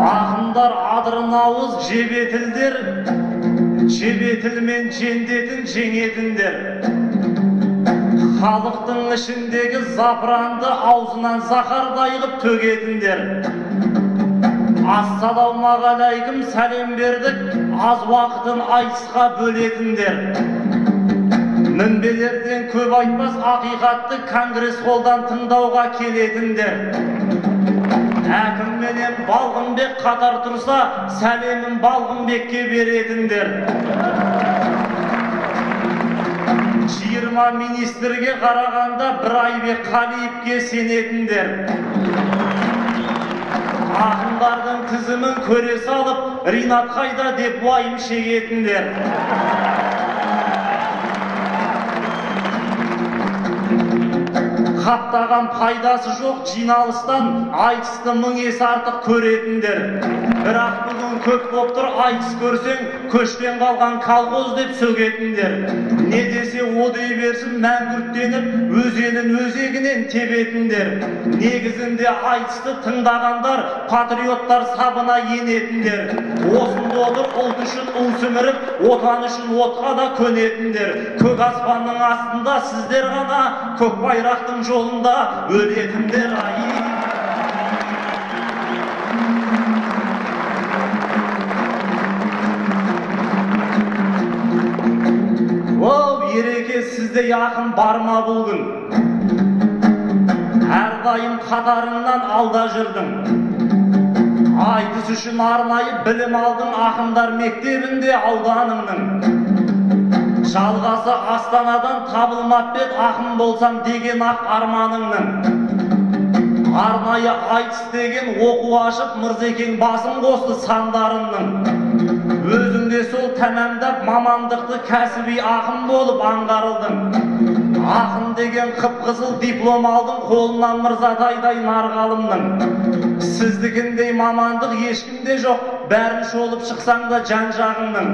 Ақындар адырын ауыз жебетілдер, жебетілмен жендетін жеңетіндер. Халықтың ішіндегі запыранды аузынан зақардай қып төгетіндер. Ассалаумағалейкум сәлем бердік, аз уақытын айтысқа бөлетіндер. Мінбелерден көп айтпас ақиқатты конгресс холдан тыңдауға келетіндер. Әкімменен Балғынбек қатар тұрса, сәлемін Балғынбекке беретіндер. 20 министрге қарағанда бір Айбек Қалиевке сенетіндер. Ақындардың тізімін көре салып, Ринат қайда деп уайым шегетіндер. Қаптаған пайдасы жоқ жиналыстан айтысты мың есе артық көретіндер. Бірақ бүгін көп боп тұр, айтыс көрсең, көштен қалған колхоз деп сөгетіндер. Не десе о дей берсін, мәңгүрттеніп, өзенін өзегінен тебетіндер. Негізінде айтысты тыңдағандар, патриоттар сабына енетіндер. Осында отыр ұлт үшін ұл сіміріп, отан үшін отқа да көнетіндер. Көк аспанның астында сіздер ғана көк байрақтың жолында өлетіндер. Ереке, сізде яқын барма бұл күн. Әрдайым қатарыңнан алда жүрдің. Айтыс үшін арнайы білім алдың ақындар мектебінде ауданыңның. Жалғасы Астанадан табылмап бет ақын болсам деген ақ арманыңның. Арнайы айтыс деген оқу ашып Мырзекең басын қосты сандарыңның. Өзіңде сол тәмамдап мамандықты кәсіби ақын болып аңғарылдың. Ақын деген қып-қызыл диплом алдың, қолынан Мырзатайдай нарғалымның. Сіздікіндей мамандық ешкімде жоқ, бәрін шолып шықсаң да жан-жағыңның.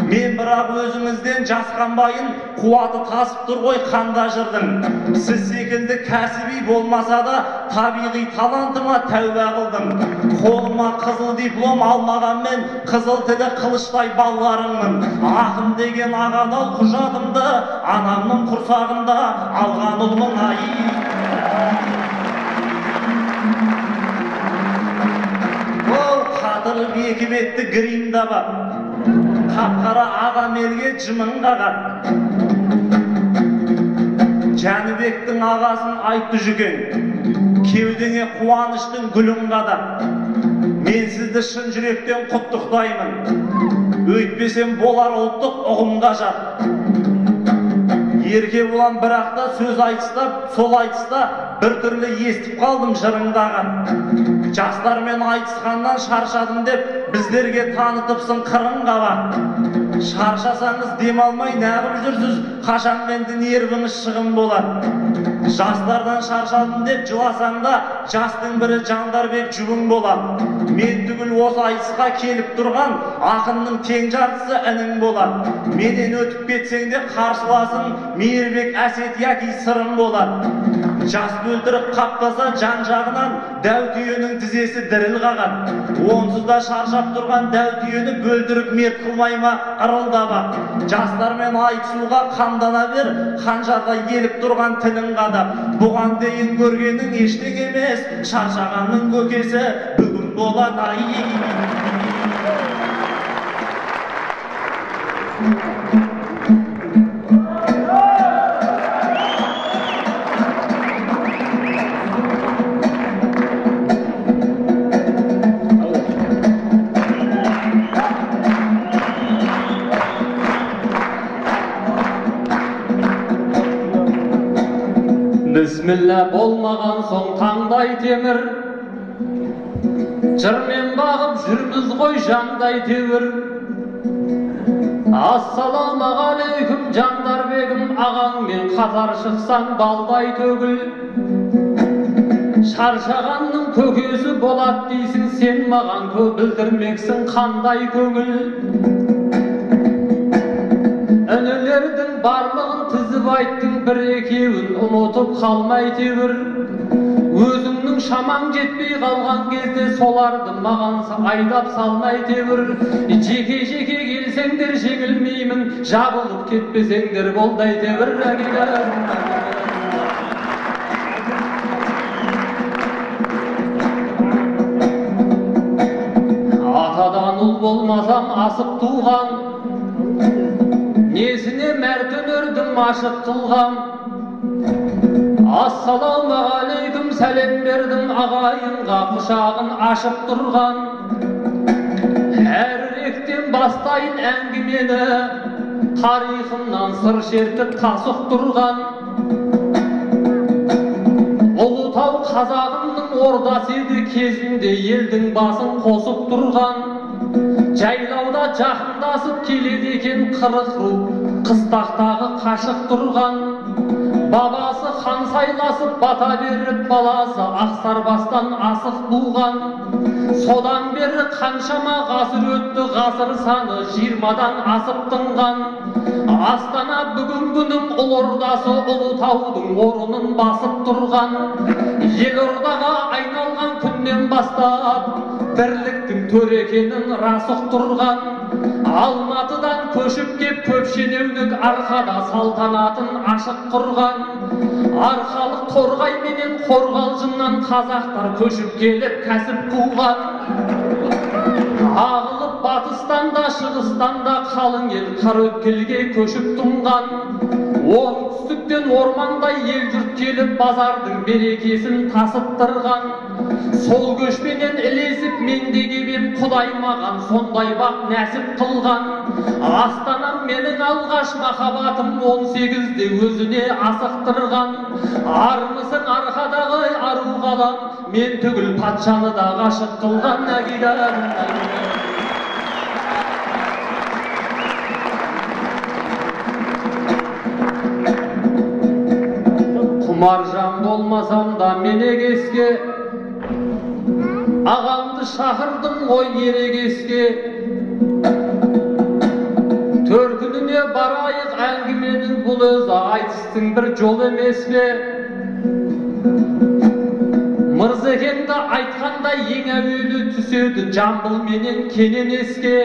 Мен бірақ өзіңізден жасқанбайын, қуаты тасып тұр ғой қанда жырдың. Сіз секілді кәсіби болмаса да табиғи талантыма тәубә қылдым. Қолыма қызыл диплом алмағанмен қызыл тілі қылыштай балаларыңмын. Ақын деген ағадал құжатымды анамның құрсағында алған ұлмын. Қатырып екі бетті гримда бар, қап-қара ағам елге жымың қағар. Жәнібектің ағасын айтты жүкен, кеудеңе қуаныштың гүлін қадап. Мен сізді шын жүректен құттықтаймын, өйтпесем болар ұлттық ұғымға жат. Ерке болам бірақ та сөз айтыстап, сол айтыста бір түрлі естіп қалдым жырыңдаған. Жастармен айтысқаннан шаршадым деп біздерге танытыпсың қырын қабақ. Шаршасаңыз демалмай нағып жүрсіз, қашан менді нервіңіз шығын болады. Жастардан шаршадым деп жыласаң да жастың бірі Жандарбек жүгің болады. Мен түгіл осы айтысқа келіп тұрған ақынның тең жартысы інің болады. Менен өтіп кетсең де қарсыласың Мейірбек әсет яки сырым болады. Жас бөлтіріп қаптаса жан жағынан дәу түйенің тізесі діріл қаған. Онсыз да шаршап тұрған дәу түйені бөлтіріп мерт қылмай ма ырылдап. Жастармен айтысуға қамдана бер, қанжардай келіп тұрған тілін қадап. Бұған дейін көргенің ештеңе емес, шаршағанның көкесі бүгін болады. Бісміллә болмаған соң таңдай темір, жырмен бағып жүрміз ғой жандай тевір. Ассалаумағалейкум Жандарбегім, ағаңмен қатар шықсаң балдай төгіл. Шаршағанның көкесі болады дейсің, сен маған көп білдірмексің қандай көңіл. Өнелердің барлығын тізіп айттың, бір екеуін ұмытып қалмай тевір. Өзіңнің өзің шамаң жетпей қалған кезде соларды маған айдап салмай тебір. Жеке-жеке келсеңдер жеңілмеймін, жабылып кетпесеңдер болдай тебір. Атадан ұл болмасам асып туған, несіне мәртін өрдім ашық қылғам. Ассалаумағалейкум сәлем бердім ағайынға құшағын ашып тұрған. Әріректен бастайын әңгімені, тарихымнан сыр шертіп тасық тұрған. Ұлытау қазағымның ордасы еді кезінде елдің басын қосып тұрған. Жайлауда жақындасып келеді екен қырық ру, қыстақтағы қашық тұрған. Бабасы хан сайласып бата беріп баласы ақсарбастан асық буған. Содан бері қаншама ғасыр өтті, ғасыр саны 20-дан асып тынған. Астана бүгінгінің ұл ордасы Ұлытаудың орнын басып тұрған. Елордаға айналған күннен бастап бірліктің төр екенін рас ұқтырған. Алматыдан көшіп кеп көпшенеунік арқада салтанатын ашық құрған. Арқалық торғай менен қорғалжыннан қазақтар көшіп келіп кәсіп қуған. Ағылып батыстан да шығыстан да қалың ел қараөткелге көшіп тұнған. Оңтүстіктен ормандай ел жұрт келіп базардың берекесін тасыттырған. Сол көшпенен ілесіп мен де кебем, Құдай маған сондай бақ нәсіп қылған. Астанам менің алғаш махаббатым 18-де өзіне асықтырған. Армысың арқадағы ару қалам, мен түгіл патшаны да ғашық қылған. Құмаржан болмасам да менегеске, ағамды шақырдым ғой ерегеске. Төркініне барайық әңгіменің, бұл өзі айтыстың бір жол емес пе? Мырзекеңді айтқанда ең әуелі түседі Жамбыл менен Кенен еске.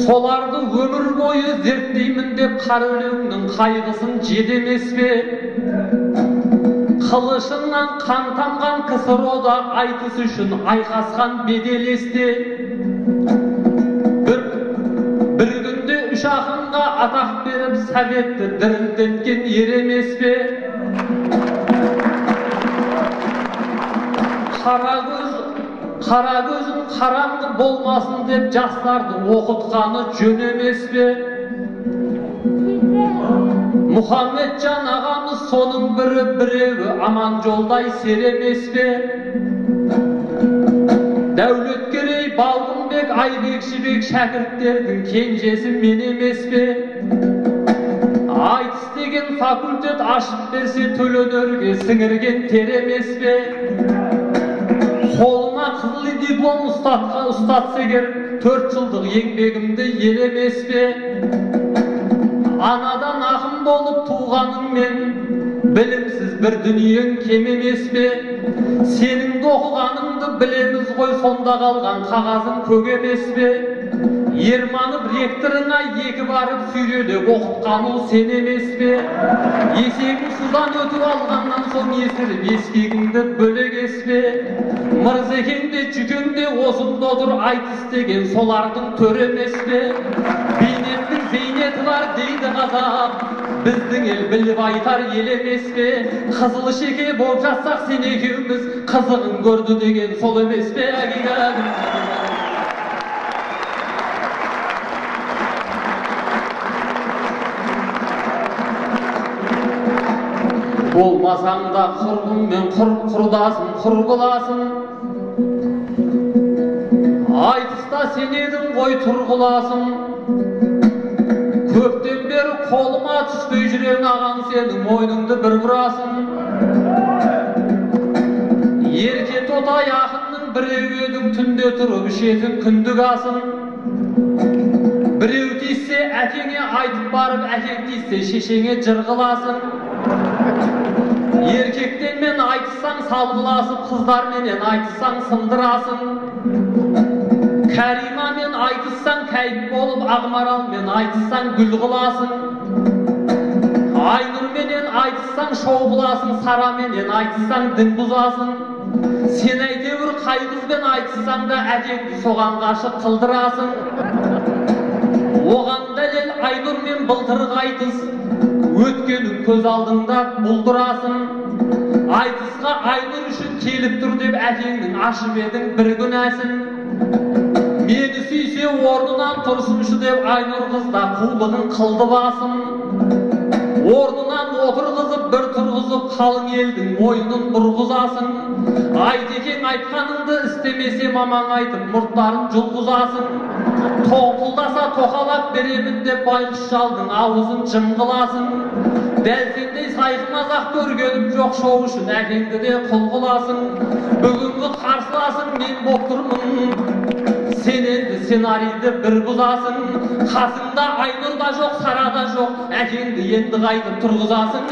Соларды өмір бойы зерттеймін деп қара өлеңнің қайғысын жедемес пе? Қылышынан қан тамған КСРО-да айтыс үшін айқасқан беделесте. Бір күнде үш ақынға атақ беріп Советті дірілдеткен ер емес пе? Қара көзім қараңғы болмасын деп жастарды оқытқаны жөн емес пе? Мұхаммеджан ағамыз соның біреуі аман жолдай сер емес пе? Дәулеткерей, Балғынбек, Айбекшібек шәкірттердің кенжесі мен емес пе? Айтыс деген факультет ашып берсе төленерге сіңірген тер емес пе? Қолыма қызыл диплом ұстатса егер 4 жылдық еңбегімді ел емес пе? Анадан ақын болып туғаныңмен білімсіз бір дүниең кем емес пе? Сенің оқығаныңды білеміз ғой, сонда қалған қағазың көк емес пе? Ерманып ректорыңа екі барып сүйрелеп оқытқаны сен емес пе? Есегің судан өтіп алғаннан соң есіріп ескегіңді бөлек ес пе? Мырзекеңде жүкеңде осында отыр айтыс деген солардың төр емес пе? Бейнеттің зейнеті бар дейді қазақ, біздің ел біліп айтар ел емес пе? Қызыл шеке болып жатсақ сен екеуміз, қызығын көрді деген сол емес пе? Болмасаң да құрбыңмен құрдасың, құрбыласың. Айтыста сен едің ғой тұрғыласың. Көптен бері қолыма түспей жүрен ағаң сенің мойныңды бір бұрасың. Ерке тотай ақынның біреу едің, түнде тұрып ішетін күндік асың. Біреу тисе әкеңе айтып барып, әкең тисе шешеңе жыр қыласың. Erkekten men айтсаң салғыласып, қыздар менен айтсаң сындырасың. Кәрима мен айтсаң кәйіп болып, Ақмарал мен айтсаң гүл қыласың. Айнұр менен айтсаң шоу қыласың, Сара менен айтсаң дін бұзасың. Сен әйтеуір қай қызбен айтсаң да әкеңді соған ғашық қылдырасың. Оған дәлел Айнұр мен былтырғы айтыс, өткенің көз алдыңда бұлдырасың. Айтысқа Айнұр үшін келіп тұр деп әкеңнің ашып едің бір күнәсін. Мені сүйсе орнынан тұрсыншы деп Айнұр қызда қулығын қылды басын. Орнынан отырғызып бір тұрғызып қалың елдің мойнын бұрғызасың. Айтекең айтқаныңды істемесе мамаң айтып мұрттарын жұлғызасың. Тоқылдаса тоқалап беремін деп байқұс шалдың аузын жым қыласың. Дәл сендей сайқымазақ көргенім жоқ, шоу үшін әкеңді де құл қыласың. Бүгінгі қарсыласың мен боп тұрмын, сен енді сценарийді бір бұзасың. Қасыңда Айнұр да жоқ, Сара да жоқ, әкеңді енді қайтып тұрғызасың.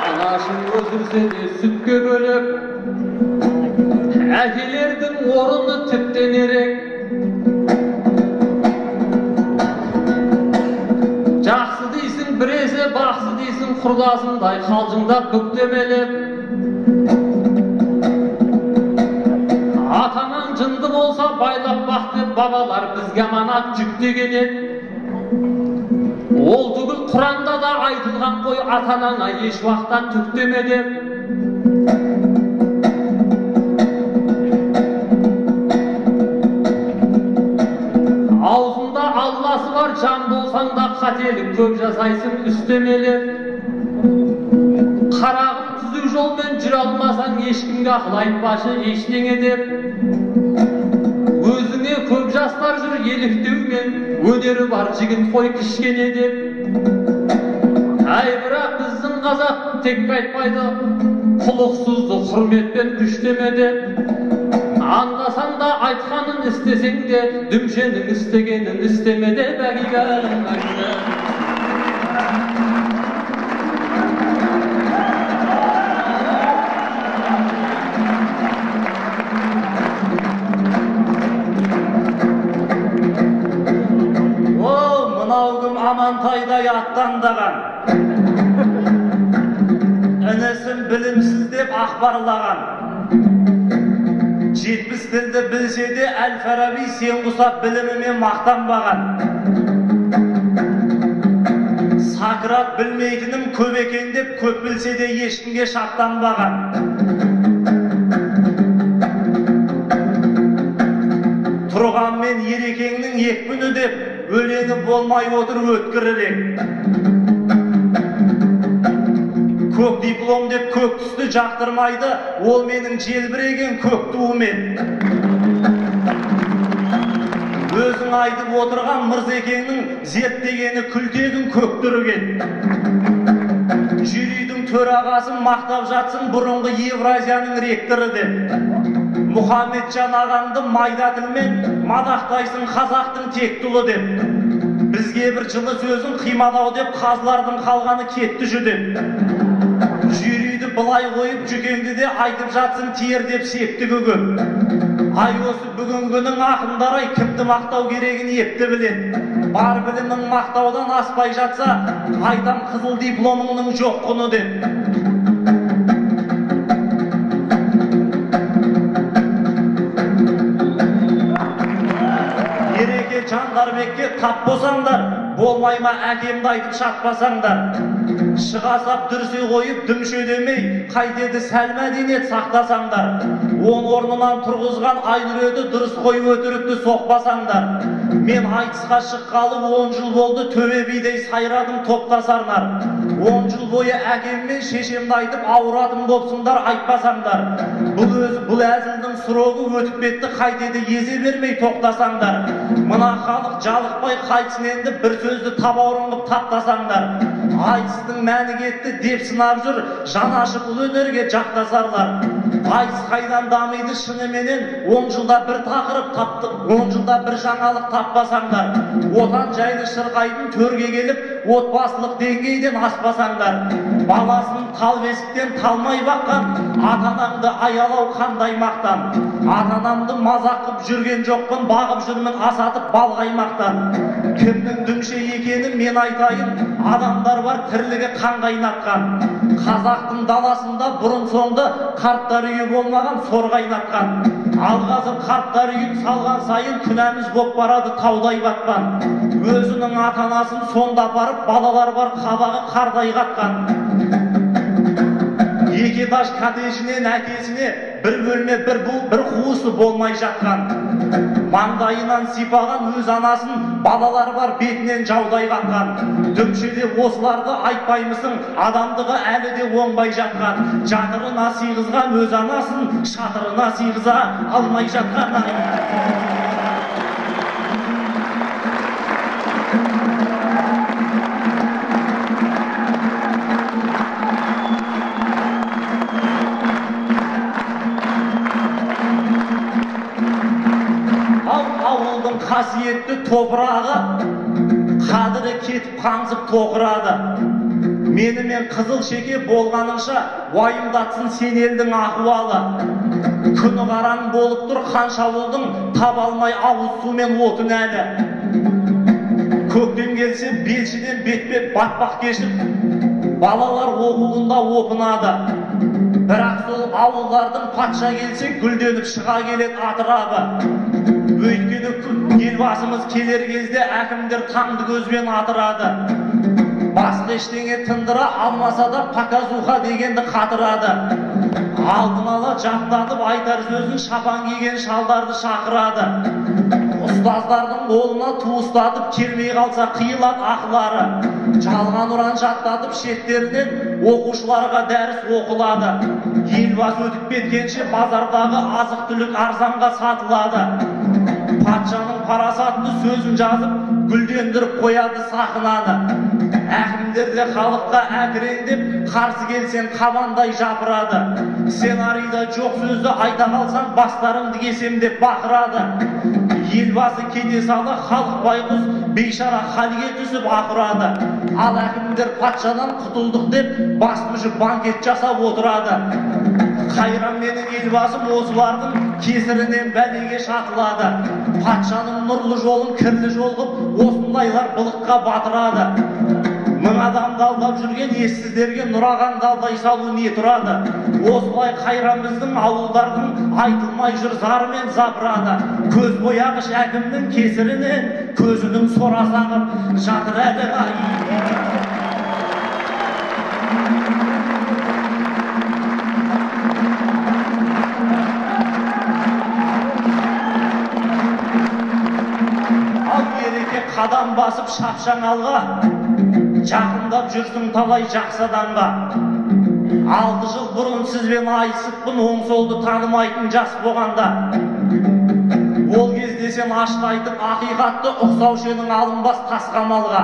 Анашың өсірсе де сүтке бөліп, әкелердің орны тіптен ерек. Жақсы дейсің біресе, бақсы дейсің құрдасындай қалжыңдап бүктемелеп. Атанаң жынды болса байлап бақ деп бабалар бізге аманат жүктеген еді. Ол түгіл Құранда да айтылған қой, атанаңа еш уақыттан түктеме деп. Аузында Алласы бар жан болсаң да қателік көп жасайсың үстемелеп. Қарағым түзу жолмен жүре алмасаң ешкімге ақыл айтпашы ештеңе деп. Өзіңе көп жастар жүр еліктеумен, өнері бар жігіт қой кішкене деп. Әй бірақ біздің қазақ тек айтпайды, құлықсызды құрметпен күштеме деп. Андасаң да айтқанын істесең де, дүмшенің істегенін істеме деп. Амантайдай аттандаған, інісін білімсіз деп ақбарлаған. 70 тілді білсе де Әл-Фараби сен құсап білімімен мақтанбаған. Сократ білмейтінім көп екен деп көп білсе де ешкімге шаттанбаған. Тұрғанмен ерекеңнің екпіні деп өлеңі болмай отыр өткірірек. Көк диплом деп көк түсті жақтырмайды, ол менің желбіреген көк туымен. Өзің айтып отырған Мырзекеңнің зерттегені күлтегін көктірген. Жюридің төрағасын мақтап жатсын бұрынғы Евразияның ректоры деп. Мұхаммеджан ағаңды майда тілмен мадақтайсың қазақтың тек тұлы деп. Бізге бір жылы сөзін қимадау деп қазылардың қалғаны кетті жүдеп. Жюриді былай қойып жүкеңді де айтып жатсың тиер деп септі көгіп. Ай осы бүгінгінің ақындар-ай кімді мақтау керегін епті білет. Бар білімің мақтаудан аспай жатса, айтам қызыл дипломыңның жоқ құны деп. Жандарбекке тап болсаңдар, болмайма әкемді айтып шатпасаңдар. Шығасап дүрсе қойып дүмше демей, қайтеді сәл мәдениет сақтасаңдар. Он орнынан тұрғызған Айнұреді дұрыс қойып өтірікті соқпасаңдар. Мен айтысқа шыққалы 10 жыл болды, төбе бидей сайрадым топтасарнар. 10 жыл бойы әкеммен шешемді айтып ауыратым бопсыңдар айтпасаңдар. Бұл әзілдің сұрогы өтіп кетті, қайтеді езе бермей тоқтасаңдар. Мына халық жалықпай қайтсын енді бір сөзді табаурын қып таптасаңдар. Айтыс айтыстың мәні кетті деп сынап жүр жан ашып бұл өнерге жақтасарлар. Айтыс қайдан дамиды шыныменен 10 жылда бір тақырып таптық, 10 жылда бір жаңалық таппасаңдар. Отан жайлы шырқайтын төрге келіп отбасылық деңгейден аспасаңдар. Баласын тал бесіктен талмай баққан ата-анаңды аялау қандай мақтан. Ата-анамды мазақ қып жүрген жоқпын, бағып жүрмін асатып бал қаймақтан. Кімнің дүмше екенін мен айтайын, адамдар бар тірлігі қан қайнатқан. Қазақтың даласында бұрын соңды қарттар үйі болмаған сор қайнатқан. Ал қазір қарттар үйін салған сайын күнәміз боп барады таудай батқан. Өзінің ата-анасын сонда барып балалар бар қабағы қардай қатқан. Екі этаж коттеджінен әкесіне бір бөлме бір қуысы болмай жатқан. Маңдайынан сипаған өз анасын балалар бар бетінен жаудай қатқан. Дүмшеде осыларды айтпаймысың, адамдығы әлі де оңбай жатқан. Жатырына сыйғызған өз анасын шатырына сыйғыза алмай жатқан. Қасиетті топырағы қадірі кетіп қаңсып тоқырады. Менімен қызыл шеке болғаныңша уайымдатсын сен елдің ахуалы. Күні қараң болып тұр қанша ауылдың таба алмай ауыз сумен отын әлі. Көктем келсе белшіден бетпе батпақ кешіп балалар оқуында опынады. Бірақ сол ауылдардың патша келсе гүлденіп шыға келеді атырабы. Өйткені елбасымыз келер кезде әкімдер таңды көзбен атырады. Басқа ештеңе тындыра алмаса да показуха дегенді қатырады. Алдын ала жаттатып айтар сөзін шапан киген шалдарды шақырады. Ұстаздардың қолына туыстатып келмей қалса қиылады ақылары. Жалған ұран жаттатып шеттерінен оқушыларға дәріс оқылады. Елбасы өтіп кеткенше базардағы азық түлік арзанға сатылады. Патшаның парасатты сөзін жазып гүлдендіріп қояды сахнаны. Әкімдерде халыққа әкіреңдеп қарсы келсен қабандай жапырады. Сценарийда жоқ сөзді айта қалсан бастарыңды кесем деп бақырады. Елбасы кете салы халық байғұс бейшара халге түсіп ақырады. Ал әкімдер патшадан құтылдық деп бас мүжіп банкет жасап отырады. Қайран менің елбасым осылардың кесірінен бәлеге шатылады. Патшаның нұрлы жолын кірлі жол қып осындайлар былыққа батырады. Мың адамды алдап жүрген ессіздерге нұрағанды алдай салу не тұрады. Осылай қайран біздің ауылдардың айтылмай жүр зарымен запырады. Көз бояғыш әкімнің кесірінен көзінің сорасы ағып жатыр әлі қадам басып шапшаң алға, жақындап жүрсің талай жақсы адамға. 6 жыл бұрын сізбен айысыппын, оң солды танымайтын жас болғанда. Ол кезде сен ашты айтып ақиқатты ұқсаушы едің алынбас тасқамалға.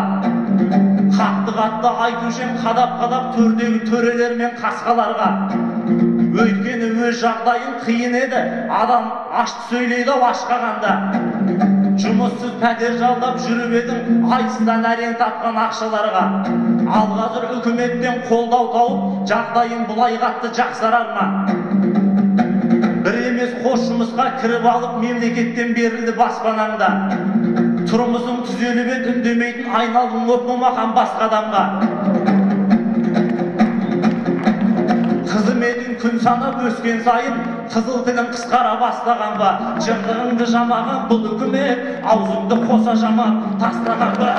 Қатты айтушем қадап төрдегі төрелер мен қасқаларға. Өйткені өз жағдайын қиын еді, адам ашты сөйлейді ашқағанда. Жұмыссыз пәтер жалдап жүріп едің айтыстан әрен тапқан ақшаларға. Ал қазір үкіметтен қолдау тауып жағдайын бұлай қатты жақсарар ма? Бір емес қос жұмысқа кіріп алып мемлекеттен берілді баспанаңда. Тұрмысың түзеліп еді үндемейтін айналдың оқымаған басқа адамға. Қызметің күн санап өскен сайын қызыл тілін қысқара бастаған ба? Жыртығыңды жамаған бұл үкімет аузыңды қоса жамап тастаған ба?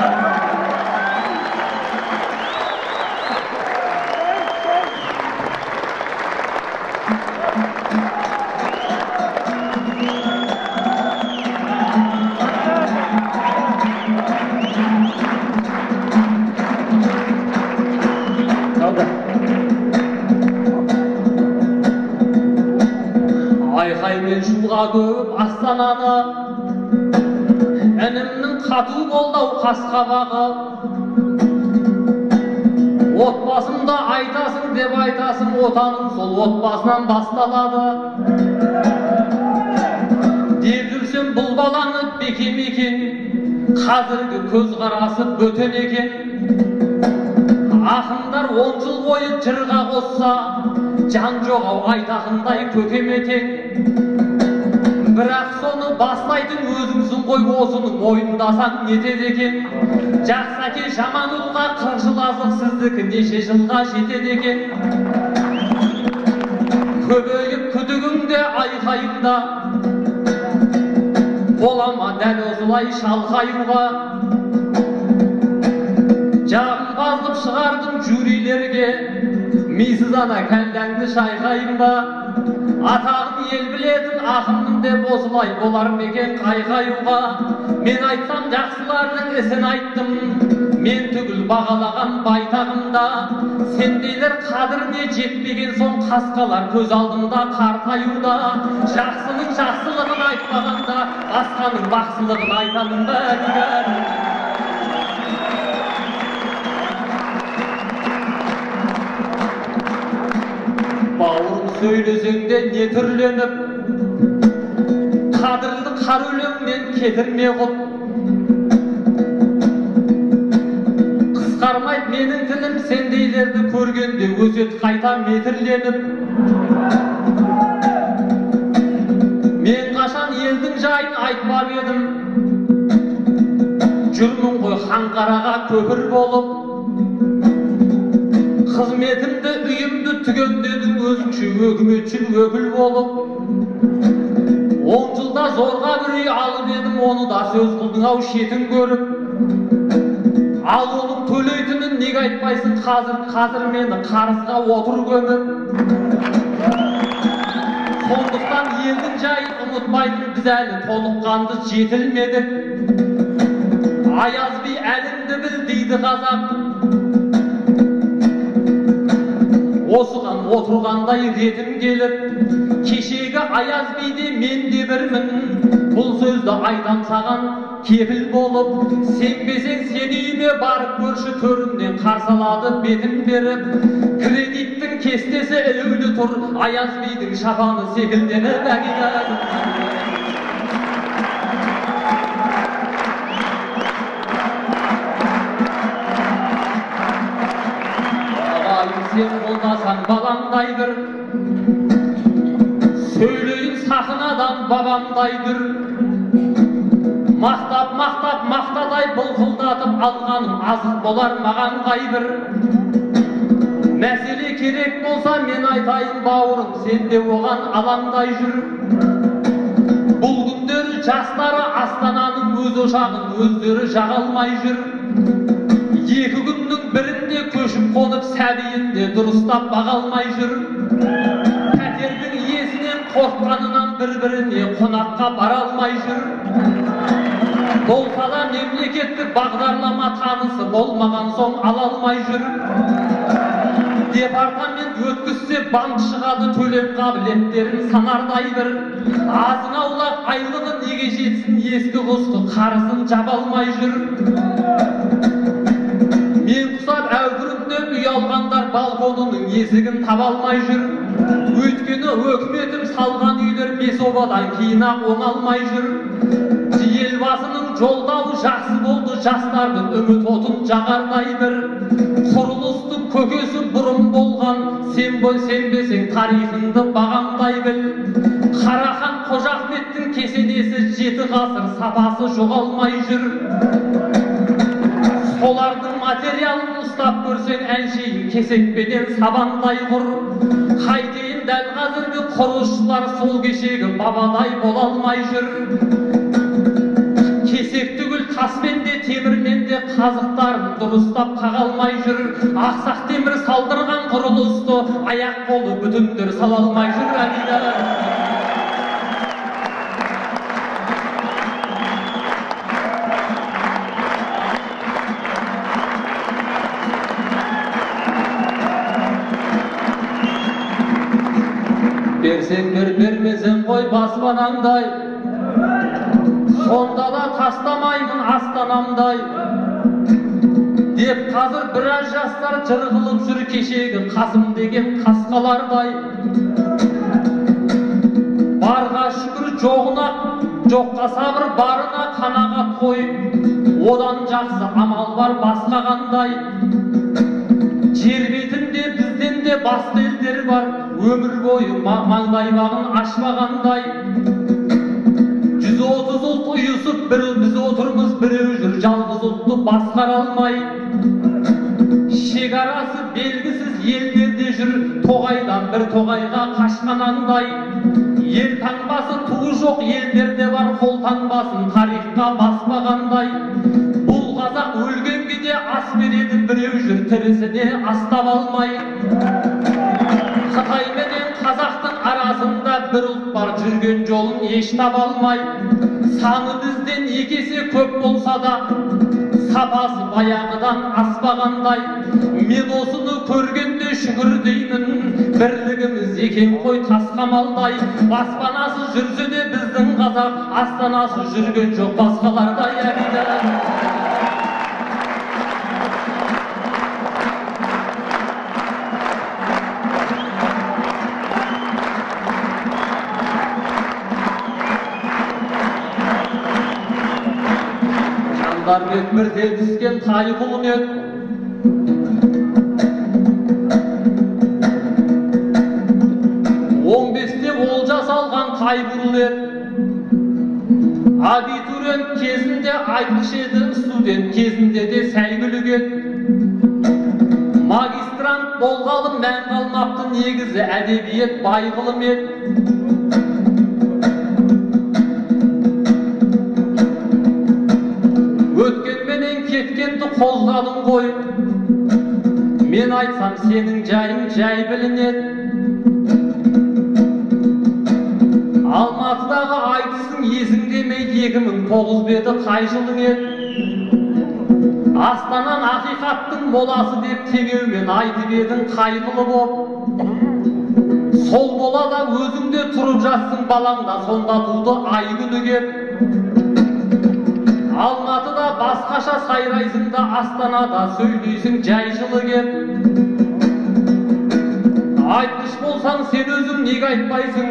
Айқаймен шуға көп астананы, інімнің қату қолдау қасқабағы. Отбасында айтасың деп айтасың, отаның сол отбасынан басталады. Деп жүрсем бұл баланы бекем екен, қазіргі көзқарасы бөтен екен. Ақындар 10 жыл бойы жырға қосса, жан жоғау айтақындай көкем етең. Бірақ соны бастайтын өзіңсің ғой, осыны мойындасаң нетеді екен. Жақсы әке жаман ұлға 40 жыл азық, сіздікі неше жылға жетеді екен. Көбейіп күдігіңде айқайында, болама дәл осылай шалқаюға. Жағымпазлып шығардым жюрилерге, мисыз ана кәлдәңді шайқайын ба. Атағын ел білетін ақынмын деп осылай болар мекен қайқаюға. Мен айтсам жақсылардың ісін айттым, мен түгіл бағалаған байтағымда. Сендейлер қадіріне жетпеген соң қасқалар көз алдымда қартаюда. Жақсының жақсылығын айтпағанда, басқаның бақсылығын айтамын бәрі. Бауырым сөйлесең де не түрленіп, қадірлі қар өлеңнен кетірме ғып. Қысқармайды менің тілім, сендейлерді көргенде өсет қайта метірленіп. Мен қашан елдің жайын айтпап едім, жүрмін ғой Ханқараға көпір болып. Қызметімді үйімді түгендедің, өзіңше өкіметшіл өкіл болып. 10 жылда зорға бір үй алып едім, оны да сөз қылдың ау шетін көріп. Ал оның төлейтінін неге айтпайсың, қазір мені қарызға отыр көміп. Сондықтан елдің жайын ұмытпайтын, біз әлі толыққанды жетілмедік. Аяз би әліңді біл дейді қазақ. Осыған отырғандай ретім келіп, кешегі Аяз биде мен де бірмін. Бұл сөзді айтам саған кепіл болып. Сенбесең сен үйіме барып көрші, төрімнен қарсы алады бетін беріп. Кредиттің кестесі ілулі тұр, Аяз бидің шапаны секілденіп әгиді. Сен болмасаң балаңдай бір, сөйлейін сахнадан бабамдай бір. Мақтадай бұлқылдатып алғаным азық болар маған қайбір. Мәселе керек болса мен айтайын бауырым, сен де оған алаңдай жүр. Бұл күндері жастары Астананың өз ошағын өздері жаға алмай жүр. 2 күннің бірінде көшіп қонып, сәбиінде дұрыстап баға алмай жүр. Пәтердің иесінен қорққанынан бір-біріне қонаққа бара алмай жүр. Болса да мемлекеттік бағдарлама танысы болмаған соң ала алмай жүр. Департамент өткізсе банк шығады, төлем қабілеттерін санардай бір. Азын аулақ айлығы неге жетсін, ескі құсты қарызын жаба алмай жүр. Мен құсап әугірімде үй алғандар балконының есігін таба алмай жүр. Өйткені өкіметім салған үйлер 5 обадан кейін-ақ оңалмай жүр. Елбасының жолдауы жақсы болды, жастардың үміт отын жағардай бір. Құрылыстың көкесі бұрын болған, сенбесең тарихыңды бағамдай біл. Қарахан Қожа Ахметтің кесенесі 7 ғасыр, сапасы жоғалмай жүр. Солардың материалын ұстап көрсең, әншейін кесекпеден сабандай құр. Қайтейін дәл қазіргі құрылысшылар сол кешегі бабадай бола алмай жүр. Кесек түгіл таспен де темірмен де қазықтарын дұрыстап қаға алмай жүр. Ақсақ темір салдырған құрылысты аяқ қолы бүтіндер сала алмай жүр. Берсең бермесең қой баспанаңдай, сонда да тастамаймын астанамдай. деп қазір біраз жастар жырғылып жүр кешегі Қасым деген қасқалардай. Барға шүкір жоғына, жоққа сабыр барына қанағат қойып, одан жақсы амал бар басқа қандай. Жер бетінде бізден де басқа елдер бар, өмір бойы маңдай бағын ашпағандай. 130 ұлт ұйысып біз отырмыз, біреу жүр жалғыз ұлтты басқара алмай. Шекарасы белгісіз елдерде жүр, тоғайдан бір тоғайға қашқанандай. Ел таңбасы туы жоқ елдерде бар, қол таңбасын тарихқа баспағандай. Бұл қазақ өлгенге де ас береді, біреу жүр тірісіне астап алмай. Қытай менен қазақтың арасында бір ұлт бар, жүрген жолын еш таба алмай. Саны бізден екесе көп болса да, сапасы баяғыдан аспағандай. Мен осыны көргенде шүкір деймін, бірлігіміз екен қой тасқамалдай. Баспанасы жүрсе де біздің қазақ, астанасы жүрген жоқ басқалардай. Жандарбек бірде түскен тайқұлым еді, 15-те олжас алған тайбұрыл еді. Абитуриент кезінде айтқыш еді, студент кезінде де сәйгүлік еді. Магистрант болғалы мән қалмапты, негізі әдебиет байғылым еді. Өткенменен кеткенді қозғадың ғой, мен айтсам сенің жайың жай білінеді. Алматыдағы айтысың есіңде ме, 2009 беті қай жылың еді? Астанан ақиқаттың моласы деп теңеумен айтып едің қайғылы боп. Сол молада өзіңде тұрып жатсың балаңда, сонда туды ай күні кеп. Алматыда басқаша сайрайсың да, Астанада сөйлейсің жай жылы кеп. Айтқыш болсаң сен өзің неге айтпайсың?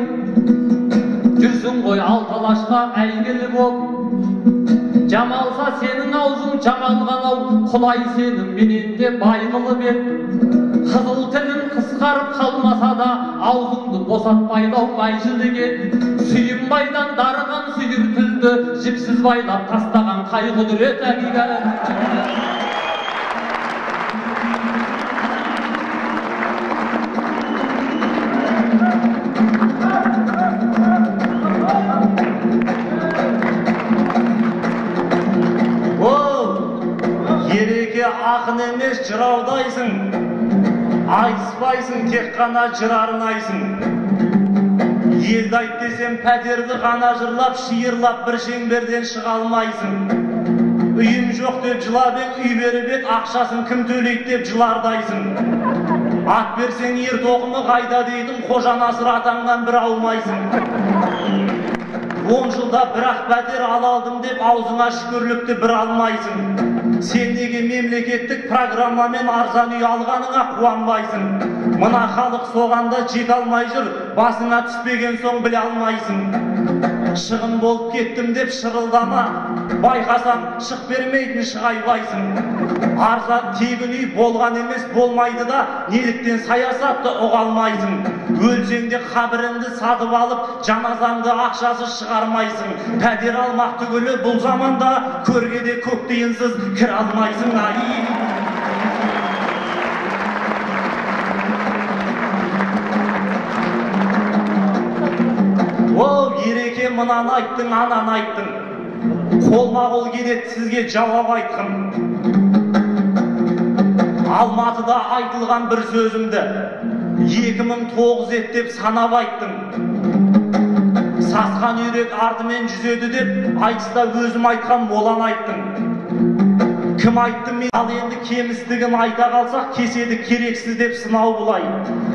Жүрсің ғой алталашқа әйгілі боп. Жамалса сенің аузың жамалған-ау, құдай сенің менен де байғылы бет. Қызыл тілін қысқарып қалмаса да, аузыңды босатпайды-ау майжылыге. Сүйінбайдан дарыған сүйір тілді, жіпсіз байлап тастаған қай құдірет әгиға. Ақын емес жыраудайсың, айтыспайсың, тек қана жыр арнайсың. Елді айт десем пәтерді ғана жырлап, шиырлап бір шеңберден шыға алмайсың. Үйім жоқ деп жылап ең, үй беріп ет, ақшасын кім төлейді деп жылардайсың. Ат берсең ер тоқымы қайда дейтін, қожанасыр атаңнан бір алмайсың. 10 жылда бір-ақ пәтер алалдым деп аузыңа шүкірлікті бір алмайсың. Сен неге мемлекеттік программамен арзан үй алғаныңа қуанбайсың? Мына халық соғанда жете алмай жүр, басыңа түспеген соң біле алмайсың. Шығын болып кеттім деп шырылдама, байқасам шық бермейтін шығайбайсың. Арзан тегін үй болған емес болмайды да, неліктен саясатты ұға алмайсың. Өлсеңде қабіріңді сатып алып, жаназаңды ақшасы шығармайсың. Пәтер алмақ түгілі бұл заманда, көргеде көктейінсіз кір алмайсың. Ол ереке мынаны айттың, ананы айттың. Қолма-қол келеді сізге жауап айтқым. Алматыда айтылған бір сөзімді 2009 деп санап айттың. Сасқан үйрек артымен жүзеді деп айтыста өзім айтқан болан айттың. Кім айтты мен? Ал енді кемістігін айта қалсақ, кеседі керексіз деп сынау бұлай.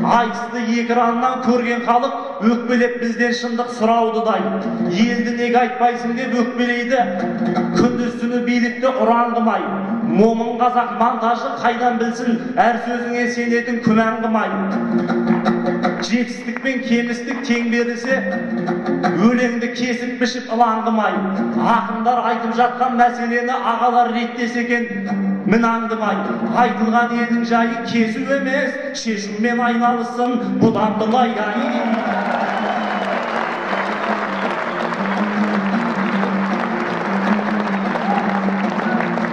Айтысты экраннан көрген халық өкпелеп бізден шындық сұрауды-дай. Елді неге айтпайсың деп өкпелейді, күндіз түні билікті ұран қылмай. момын қазақ монтажы қайдан білсін, әр сөзіңе сенетін күмән қылмай. Жетістік пен кемістік тең берілсе, өлеңді кесіп бішіп ылаң қылмай. Ақындар айтып жатқан мәселені ағалар реттесе екен, мін аңдымай. Айтылған елдің жайы кесу емес, шешумен айналысын бұдан былай.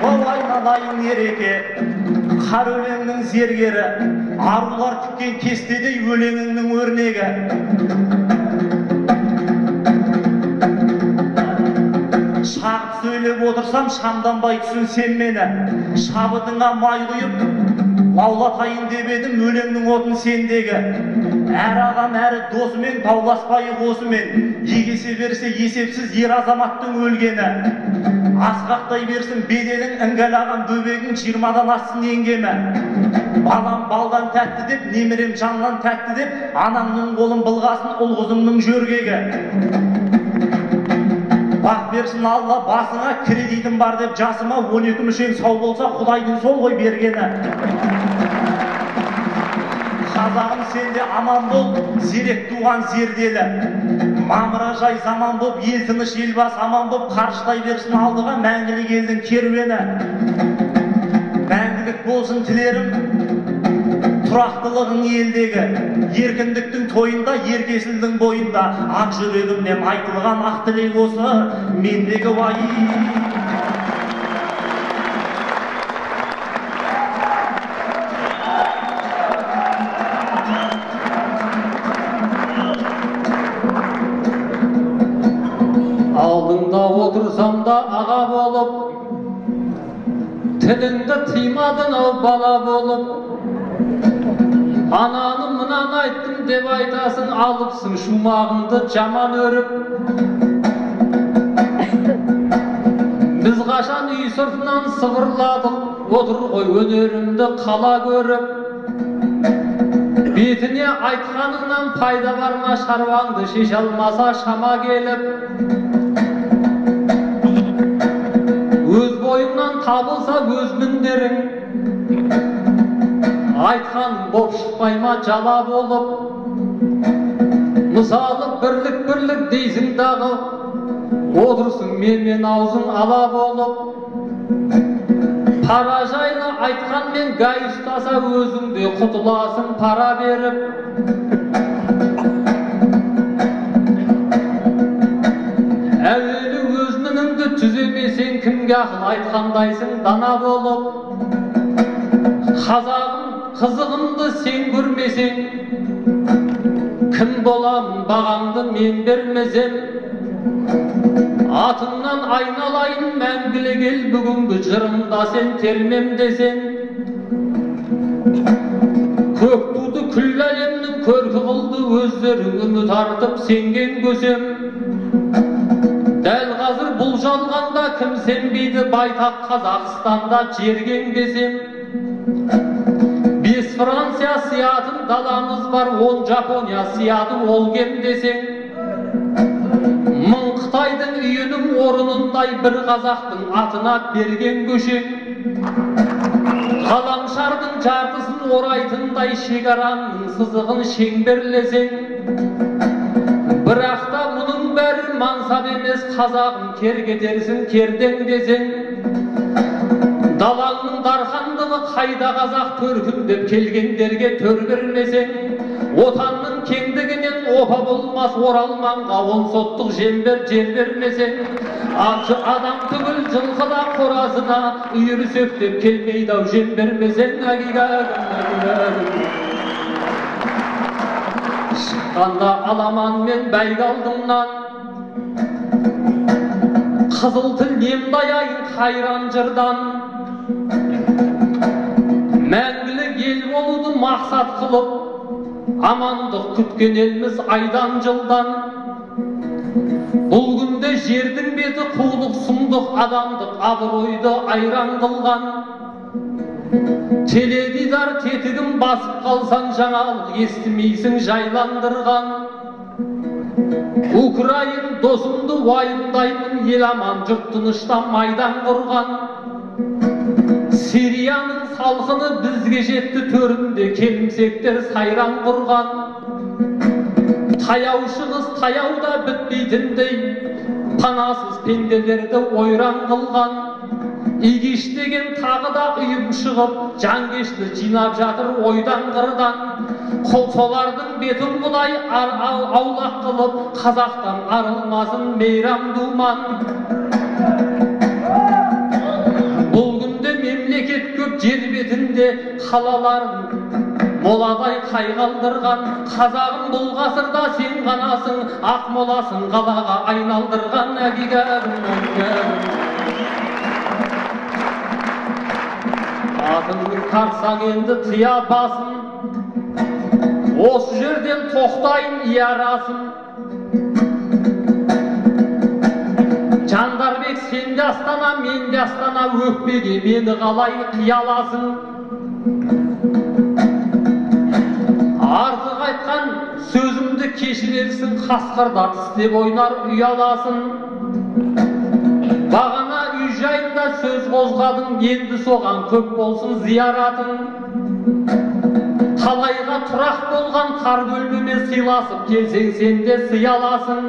Ол айналайын ереке, қар өлеңнің зергері, арулар тіккен кестедей өлеңіңнің өрнегі. Шағып сөйлеп отырсам шамданбай түсін сен мені. Шабытыңа май құйып лаулатайын деп едім өлеңнің отын сендегі. Әр ағам әрі досымен дауласпайы осымен, егесе берсе есепсіз ер азаматтың өлгені. Асқақтай берсін беделің, іңгәлаған бөбегің 20-дан ассың еңгемі. Балам балдан тәтті деп, немерем жаннан тәтті деп, анаңның қолын былғасын ұл қызыңның жөргегі. Бақ берсін Алла басыңа, кредитім бар деп жасыма, 12 мүшең сау болса Құдайдың сол ғой бергені. Қазағым сенде аман бол, зерек туған зерделі. Мамыражай заман боп, ел тыныш елбас аман боп, қаршылай берсін алдыға мәңгілік елдің керуені. Мәңгілік болсын тілерім, тұрақтылығың елдегі, еркіндіктің тойында, еркесілдің бойында. Ақ жүрегімнен айтылған ақ тілек осы мендегі уайым. Алдыңда отырсам да аға болып, тіліңді тыймадың ау бала болып. Ананы мынаны айттым деп айтасың, алыпсың шумағыңды жаман өріп. Біз қашан үй сыртынан сыбырладық, отыр ғой өнерімді қала көріп. Бетіне айтқаныңнан пайда бар ма, шаруаңды шеше алмаса шама келіп. Өз бойыңнан табылса өз міндерің, айтқан боп шықпай ма жала болып. Мысалы бірлік дейсің дағы, отырсың менмен аузың ала болып. Пара жайлы айтқанмен гай ұстаса, өзіңде құтыласың пара беріп. Әуелі өз мініңді түземесең, кімге ақыл айтқандайсың дана болып. Қазағым қызығымды сен көрмесең, кім боламын бағаңды мен бермесем. Атыңнан айналайын мәңгілік ел, бүгінгі жырымда сен термем десең. Көк туды күллі әлемнің көркі қылды, өздерің үміт артып сенген көсем. Дәл қазір бұл жалғанда кім сенбейді, байтақ Қазақстанда жерген десем. 5 Франция сиятын даламыз бар, 10 Жапония сияты ол кем десең. 1000 Қытайдың үйінің орнындай бір қазақтың атына берген көшең. Ғаламшардың жартысын орайтындай шекараның сызығын шеңберлесең. Бірақ та мұның бәрі мансап емес, қазағым кергетерсің кердең десең. Далаңның дархандығы қайда қазақ төркін деп келгендерге төр бермесең. Отанның кеңдігінен опа болмас оралманға 10 соттық жер бермесең. Аңшы адам түгіл жылқыда қоразына үйірсек деп келмейді ау жем бермесең. Шыққанда аламан мен бәйгі алдымнан, қызыл тіл немдаяйын қайран жырдан. Мәңгілік ел болуды мақсат қылып, амандық күткен елміз айдан жылдан. Бұл күнде жердің беті қулық, сұмдық, адамдық, абыройды айран қылған. Теледидар тетігін басып қалсаң, жаңалық естімейсің жайландырған. Украин досымды уайымдаймын, ел аман, жұрт тыныштан майдан құрған. Зияның салқыны бізге жетті төрінде, келімсектер сайран құрған. Таяу шығыс таяуда бітпейтіндей, панасыз пенделерді ойран қылған. Игештеген тағы да үйім шығып, жанкешті жинап жатыр ойдан қырдан. Солардың бетін бұлай аулақ қылып, қазақтан арылмасын мейрам думан. Бұл күнде мемлекет көп жер бетінде, қалаларын моладай қайғалдырған. Қазағым бұл ғасырда сен ғанасың, ақмоласын қалаға айналдырған. Атыңды тартсаң енді тыя басын, осы жерден тоқтайын ярасын. Жандарбек сен де астана, мен де астана, өкпеге мені қалай қияласың. Артық айтқан сөзімді кешірерсің, қасқырда тістеп ойнар ұяласың. Бағана үй жайында сөз қозғадың, енді соған көп болсын зияратың. Талайға тұрақ болған тар бөлмеме сыйласып келсең, сен де сыяласың.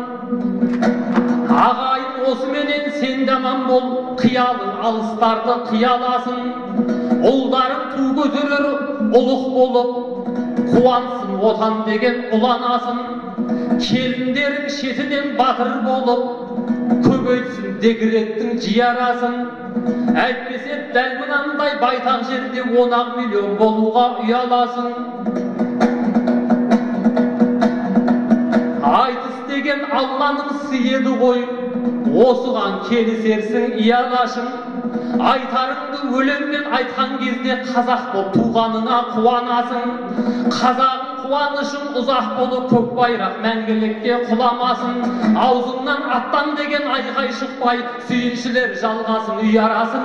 Ағайын осыменен сен де аман бол, қиялың алыстарды қияласың. Ұлдарың ту көтерер ұлық болып, қуансын отан деген ұланасың. Келіндерің шетінен батыр болып, көбейтсін декреттің жиярасын. Әйтпесе дәл мынандай байтақ жерде 10 миллион болуға ұяласың. Айтыс деген Алланың сыйы ғой, осыған келісерсің иялашың. Айтарыңды өлеңмен айтқан кезде қазақ боп туғаныңа қуанасың. Қазағың қуанышың ұзақ болып, көк байрақ мәңгілікке құламасын. Аузыңнан аттан деген айғай шықпай, сүйіншілер жалғасын, ұярасын.